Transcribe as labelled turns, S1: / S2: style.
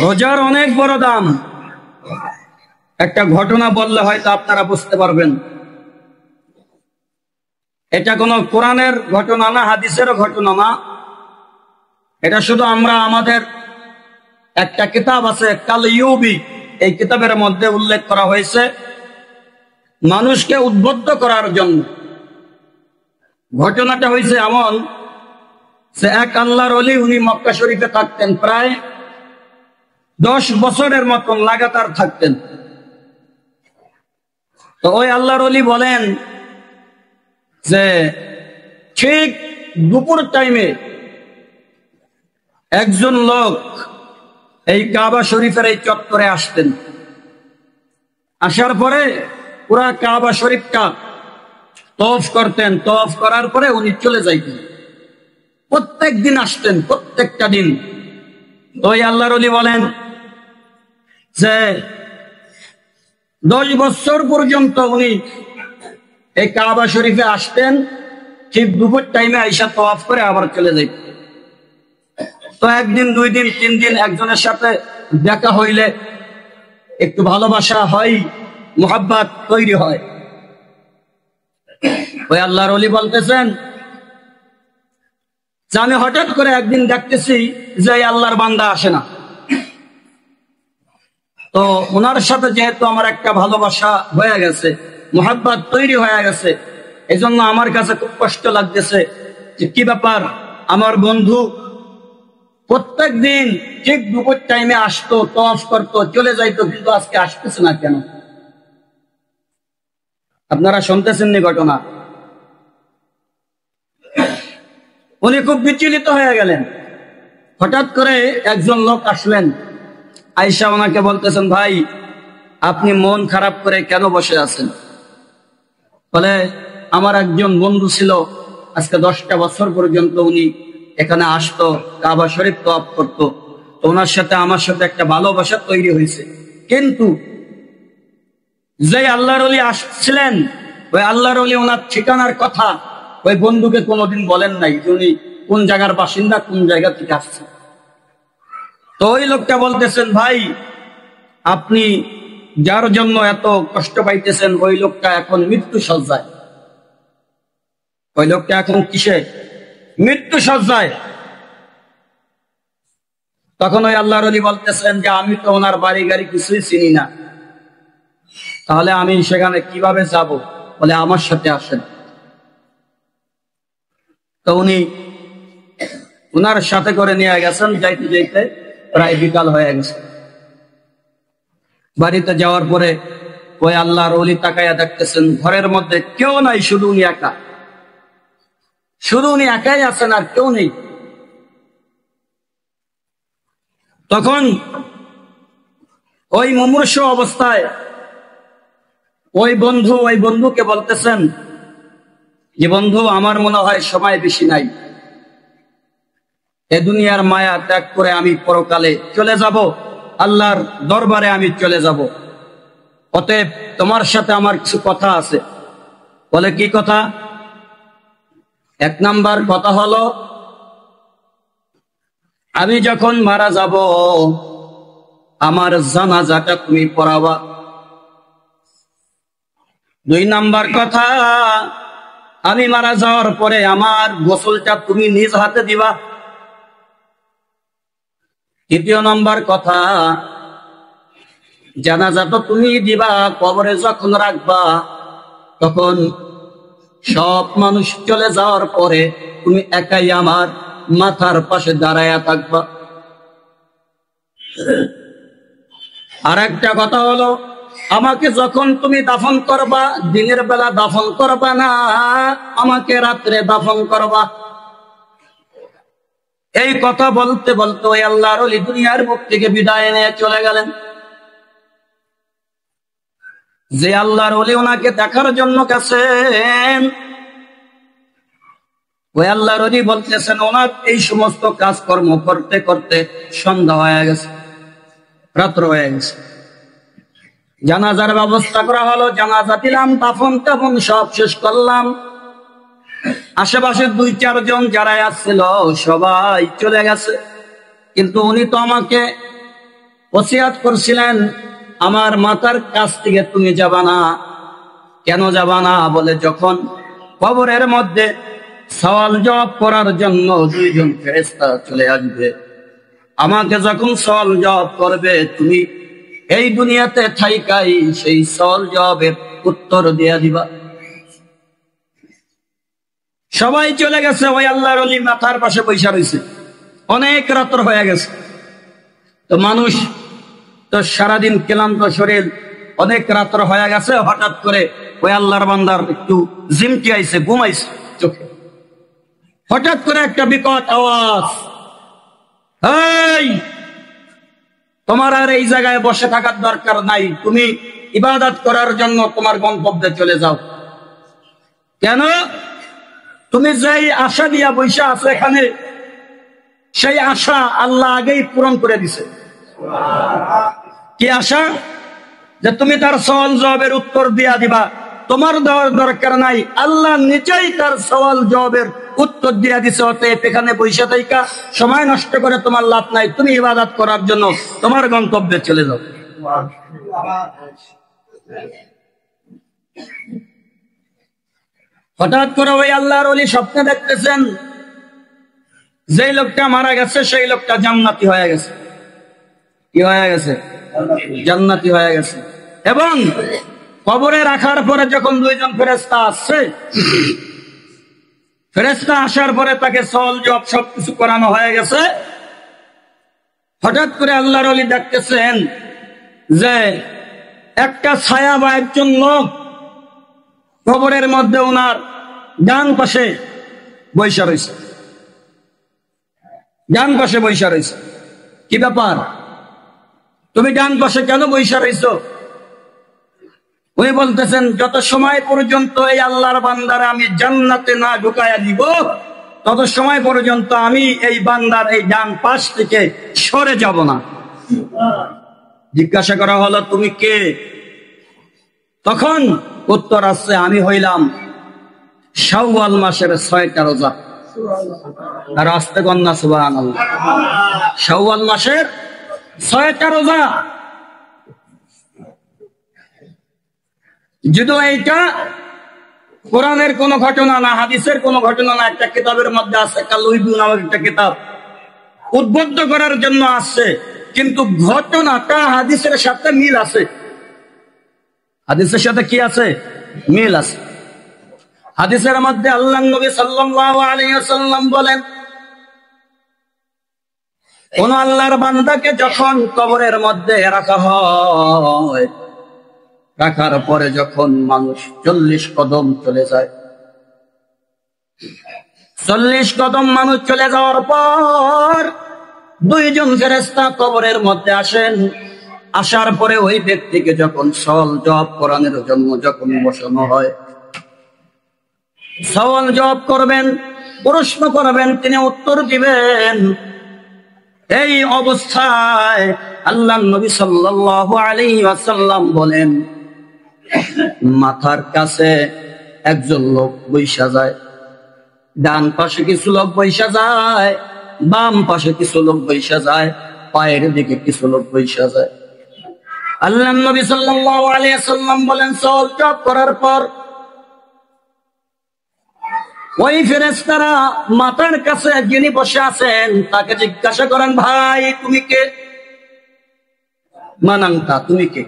S1: রোজার অনেক বড় দাম। একটা ঘটনা বললে হয়তো আপনারা বুঝতে পারবেন। এটা কোনো কোরআনের ঘটনা না, হাদিসের ঘটনা না, এটা শুধু আমরা আমাদের একটা কিতাব আছে কাল ইউবি, এই কিতাবের মধ্যে উল্লেখ করা হয়েছে মানুষকে উদ্বুদ্ধ করার জন্য। ঘটনাটা হয়েছে এমন যে এক আল্লাহর ওলি, উনি মক্কা শরীফে থাকতেন, প্রায় 10 বছরের মতন লাগাতার থাকতেন। তো ওই আল্লাহর ওলি বলেন যে ঠিক দুপুর টাইমে একজন লোক এই কাবা শরীফের এই চত্বরে আসতেন। আসার পরে পুরা কাবা শরীফটা তওয়াফ করতেন। তওয়াফ করার পরে উনি চলে যাইতেন। প্রত্যেক দিন আসতেন, প্রত্যেকটা দিন। তো ওই আল্লাহর ওলি বলেন যে 10 বছর পর্যন্ত উনি এই কাবা শরীফে আসতেন, ঠিক দুপুর টাইমে আইসা তওয়াফ করে আবার চলে যাইতেন। তো একদিন, 2 দিন, 3 দিন একজনের সাথে দেখা হইলে একটু ভালোবাসা হয়, মুহাব্বত তৈরি হয়। ওই আল্লাহর ওলি বলতেছেন যে আমি হঠাৎ করে একদিন দেখতেছি যে এই আল্লাহর বান্দা আসে না। তো ওনার সাথে যেহেতু আমার একটা ভালোবাসা হয়ে গেছে, মুহাব্বত তৈরি হয়ে গেছে, এই জন্য আমার কাছে খুব কষ্ট লাগতেছে যে কি ব্যাপার, আমার বন্ধু প্রত্যেক দিন ঠিক দুপুর টাইমে আসতো, তওয়াফ করতো, চলে যাইতো, কিন্তু আজকে আসতেছে না কেন? আপনারা শুনতেছেন নি ঘটনা? উনি খুব বিচলিত হয়ে গেলেন। হঠাৎ করে একজন লোক আসলেন, আয়েশা ওনাকে বলতেছেন, ভাই আপনি মন খারাপ করে কেন বসে আছেন? বলে আমার একজন বন্ধু ছিল, আজকে 10টা বছর পর্যন্ত উনি এখানে আসতো, কাবা শরীফ তওয়াফ করতো, তো ওনার সাথে আমার সাথে একটা ভালোবাসা তৈরি হয়েছে, কিন্তু যে আল্লাহর ওলি আসছিলেন ওই আল্লাহর ওলি ওনার ঠিকানার কথা ওই বন্ধুকে কোনোদিন বলেন নাই, উনি কোন জায়গার বাসিন্দা, কোন জায়গা থেকে আসছেন। তো ওই লোকটা বলতেছেন, ভাই আপনি যার জন্য এত কষ্ট পাইতেছেন ওই লোকটা এখন মৃত্যু সজ্জায়। ওই লোকটা এখন কিসে? মৃত্যু সজ্জায়। তখন ওই আল্লাহর ওলি বলতেছেন যে আমি তো ওনার বাড়ি গাড়ি কিছুই চিনি না, তাহলে আমি সেখানে কিভাবে যাব? বলে আমার সাথে আসেন। তো উনি ওনার সাথে করে নিয়ে গেছেন। যাইতে যাইতে প্রায় বিকাল হয়ে গেছে। বাড়িতে যাওয়ার পরে ওই আল্লাহর ওলি তাকাইয়া দেখতেছেন ঘরের মধ্যে কেউ নাই, শুধু উনি একা। শুধু উনি একাই আছেন, আর কেউ নেই। তখন ওই মুমূর্ষু অবস্থায় ওই বন্ধুকে বলতেছেন যে বন্ধু, আমার মনে হয় সময় বেশি নাই, এ দুনিয়ার মায়া ত্যাগ করে আমি পরকালে চলে যাব, আল্লাহর দরবারে আমি চলে যাব। অতএব তোমার সাথে আমার কিছু কথা আছে। বলে কি কথা? 1 নাম্বার কথা হলো, আমি যখন মারা যাব আমার জানাজাটা তুমি পড়াবা। 2 নাম্বার কথা, আমি মারা যাওয়ার পরে আমার গোসলটা তুমি নিজ হাতে দিবা। 3 নম্বর কথা, জানাজা তো তুমি দিবা, কবরে যখন রাখবা তখন সব মানুষ চলে যাওয়ার পরে তুমি একাই আমার মাথার পাশে দাঁড়ায়া থাকবা। আর একটা কথা হলো, আমাকে যখন তুমি দাফন করবা, দিনের বেলা দাফন করবা না, আমাকে রাত্রে দাফন করবা। এই কথা বলতে বলতে ওই আল্লাহর ওলি দুনিয়ার মুখ থেকে বিদায় নিয়ে চলে গেলেন। যে আল্লাহর ওলি ওনাকে দেখার জন্য গেছেন, ওই আল্লাহর ওলি বলতেছেন ওনার এই সমস্ত কাজকর্ম করতে করতে সন্ধ্যা হয়ে গেছে, রাত্র হয়ে গেছে। জানাজার ব্যবস্থা করা হলো, জানাজা দিলাম, দাফন টাফন সব শেষ করলাম। আশেপাশে 2-4 জন যারা আসছিল সবাই চলে গেছে, কিন্তু উনি তো আমাকে ওসিয়াত করছিলেন, আমার মাথার কাছ থেকে তুমি যাবা না। কেন যাবা না? বলে, যখন কবরের মধ্যে সওয়াল জবাব করার জন্য দুইজন ফেরেশতা চলে আসবে, আমাকে যখন সওয়াল জবাব করবে, তুমি এই দুনিয়াতে থাইকাই সেই সওয়াল জবাবের উত্তর দিয়ে দিবা। সবাই চলে গেছে, ওই আল্লাহর ওলি মাথার পাশে বৈশা রয়েছে। অনেক রাত্র হয়ে গেছে, তো মানুষ তো সারাদিন ক্লান্ত শরীর, অনেক রাত্র হয়ে গেছে। হঠাৎ করে ওই আল্লাহর বান্দার একটু জিমটি আইছে, ঘুমাইছে চোখে। হঠাৎ করে একটা বিকট আওয়াজ, এই তোমার আর এই জায়গায় বসে থাকার দরকার নাই, তুমি ইবাদত করার জন্য তোমার গন্তব্যে চলে যাও। কেন? তুমি যেই আশা দিয়া বৈশা আছো এখানে, সেই আশা আল্লাহ আগেই পূরণ করে দিছে। কি আশা? যে তুমি তার সওয়াল জবাবের উত্তর দিয়া দিবা। তোমার দেওয়ার দরকার নাই, আল্লাহ নিজেই তার সওয়াল জবাবের উত্তর দিয়া দিছে। অতএব এখানে বৈশা থাইকা সময় নষ্ট করে তোমার লাভ নাই, তুমি ইবাদত করার জন্য তোমার গন্তব্যে চলে যাও। হঠাৎ করে ওই আল্লাহর ওলি স্বপ্নে দেখতেছেন, যেই লোকটা মারা গেছে সেই লোকটা জান্নাতি হয়ে গেছে। কি হয়ে গেছে? জান্নাতি হয়ে গেছে। এবং কবরে রাখার পরে যখন দুইজন ফেরেশতা আসছে, ফেরেশতা আসার পরে তাকে সওয়াল জবাব সবকিছু করানো হয়ে গেছে। হঠাৎ করে আল্লাহর ওলি দেখতেছেন যে একটা ছায়া বা একজন লোক কবরের মধ্যে ওনার ডান পাশে বৈশা রয়েছে। ডান পাশে বৈশা রয়েছে। কি ব্যাপার? তুমি ডান পাশে কেন বৈশা রয়েছ? উনি বলতেছেন, যত সময় পর্যন্ত এই আল্লাহর বান্দারে আমি জান্নাতে না ঢুকাইয়া দিব, তত সময় পর্যন্ত আমি এই বান্দার এই ডান পাশ থেকে সরে যাব না। জিজ্ঞাসা করা হলো, তুমি কে? তখন উত্তর আসছে, আমি হইলাম শাওয়াল মাসের 6টা রোজা। আর আস্তে কন্যা সুবহানাল্লাহ, শাওয়াল মাসের 6টা রোজা। যদিও এইটা কোরআনের কোন ঘটনা না, হাদিসের কোন ঘটনা না, একটা কিতাবের মধ্যে আছে, কালুইবু নামক একটা কিতাব, উদ্বুদ্ধ করার জন্য আসছে, কিন্তু ঘটনাটা হাদিসের সাথে মিল আছে। হাদিসের সাথে কি আছে? মিল আছে। হাদিসের মধ্যে আল্লাহর নবী সাল্লাল্লাহু আলাইহি ওয়াসাল্লাম বলেন, কোন আল্লাহর বান্দাকে যখন কবরের মধ্যে রাখা হয়, রাখার পরে যখন মানুষ 40 কদম চলে যায়, 40 কদম মানুষ চলে যাওয়ার পর দুইজন ফেরেশতা কবরের মধ্যে আসেন। আসার পরে ওই ব্যক্তিকে যখন সওয়াল জবাব করানোর জন্য যখন বসানো হয়, সওয়াল জবাব করবেন, প্রশ্ন করবেন, তিনি উত্তর দিবেন। এই অবস্থায় আল্লাহর নবী সাল্লাল্লাহু আলাইহি ওয়াসাল্লাম বলেন, মাথার কাছে একজন লোক বৈশা যায়, ডান পাশে কিছু লোক বৈশা যায়, বাম পাশে কিছু লোক বৈশা যায়, পায়ের দিকে কিছু লোক বৈশা যায়। আল্লাহর নবী সাল্লাল্লাহু আলাইহি ওয়াসাল্লাম বলেন, সওয়াল জবাব করার পর ওই ফেরেশতারা মাথার কাছে যিনি বসে আছেন তাকে জিজ্ঞাসা করেন, ভাই তুমি কে? মানাংতা, তুমি কে?